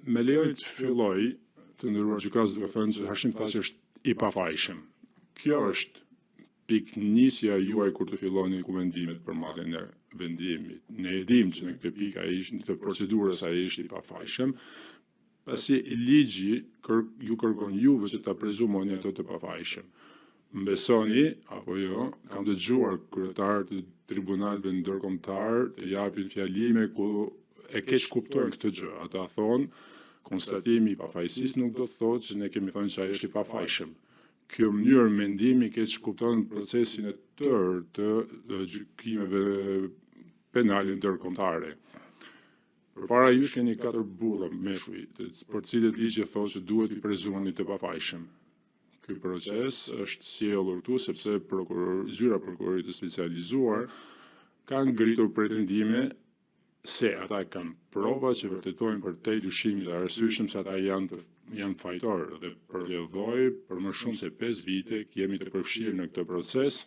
Me lejoj të filloj, të nderuar gjykatës, duke thënë që Hashim Thaçi është i pafajshëm. Kjo është piknisja juaj kur të filloni kuvendimet për marrjen e vendimit. Ne e dim që në këtë pikë ai ishte në procedurës ai ishte i pafajshëm, pasi ligji ju kërkon juve që ta prezumoni ato të pafajshëm. Mbesoni apo jo, kam dëgjuar kryetarë të tribunaleve ndërkombëtar të japin fjalime ku e keq kuptojnë këtë gjë. Ata thonë, konstatimi i pafajësisë nuk do të thotë që ne kemi thënë që ai është i pafajshëm. Kjo mënyrë mendimi keq kupton procesin e tërë të gjykimeve penale ndërkombëtare. Përpara jush keni 4 burra meshkuj, për cilët ligji thotë që duhet i prezumoni të pafajshëm. Ky proces është sjellur këtu sepse zyra prokurorit të specializuar ka ngritur pretendime se ata kanë prova që vërtetojnë për te dyshimit arsyeshëm se ata janë fajtorë dhe përledhoj për më shumë se 5 vite jemi të përfshirë në këtë proces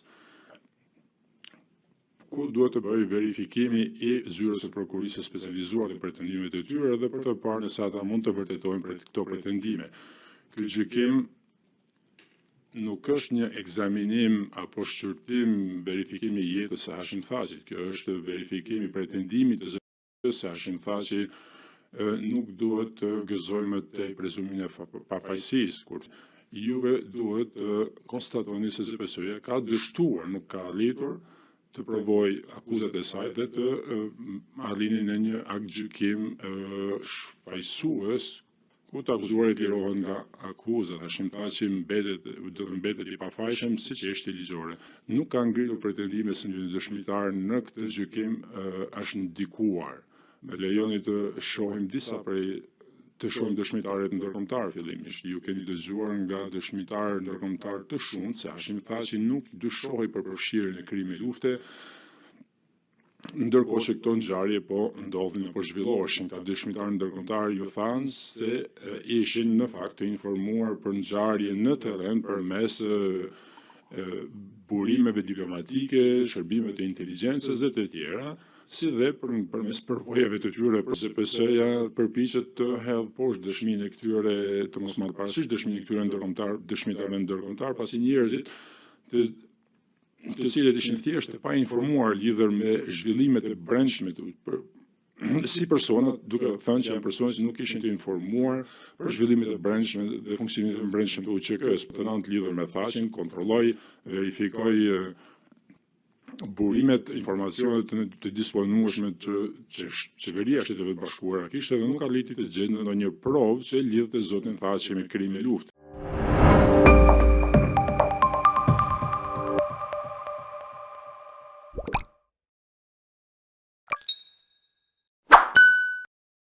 ku duhet të bëjë verifikimi i zyrës së prokurisë specializuar të pretendimeve të tyre dhe për të parë nëse ata mund të vërtetojnë për këto pretendime. Ky gjykim nuk është një ekzaminim apo shqyrtim verifikimi i jetës së Hashim Thaçit. Kjo është verifikimi i pretendimit të zyrës së Hashim Thaçi nuk duhet të gëzojmë te prezumimin e pafajësisë, kur juve duhet të konstatoni se ZPS-ja ka dështuar, nuk ka arritur të provoj akuzat e saj dhe të arrini në një akt gjykim shfaqësues ku të akuzuarit lirohen nga akuzat. Hashim Thaçi do të mbetet i pafajshëm siç është ligjore. Nuk ka ngritur pretendime se një dëshmitar në këtë gjykim është ndikuar. Me lejoni të shohim disa prej dëshmitarët ndërkombëtar fillimisht. Ju keni dëgjuar nga dëshmitarë ndërkombëtar të shumtë se Hashim Thaçi nuk dyshohej për përfshirjen e krimit lufte, ndërkohë që këto ngjarje po ndodhin apo zhvilloheshin. Ka dëshmitarë ndërkombëtar ju thanë se ishin në fakt të informuar për ngjarje në terren përmes burimeve diplomatike, shërbime të inteligjencës dhe të tjera, si dhe përmes përvojave të tyre për ZPS-ja përpiqet të hedhë poshtë dëshminë e këtyre të mos marrë parasysh dëshminë e këtyre dëshmitarëve ndërkombëtar, pasi njerëzit të cilët ishin thjesht të pa informuar lidhur me zhvillimet e brendshme si personat, duke thënë që janë persona që nuk ishin të informuar për zhvillimet e brendshme dhe funksionimet e brendshme të UÇK-s, për të lidhur me Thaçin, kontrolloi, verifikoi burimet, informacionet të disponueshme që qeveria e Shtetit Bashkuara kishte dhe nuk arriti të gjendë ndonjë provë që lidhte zotin Thaçi me krimin e luftës.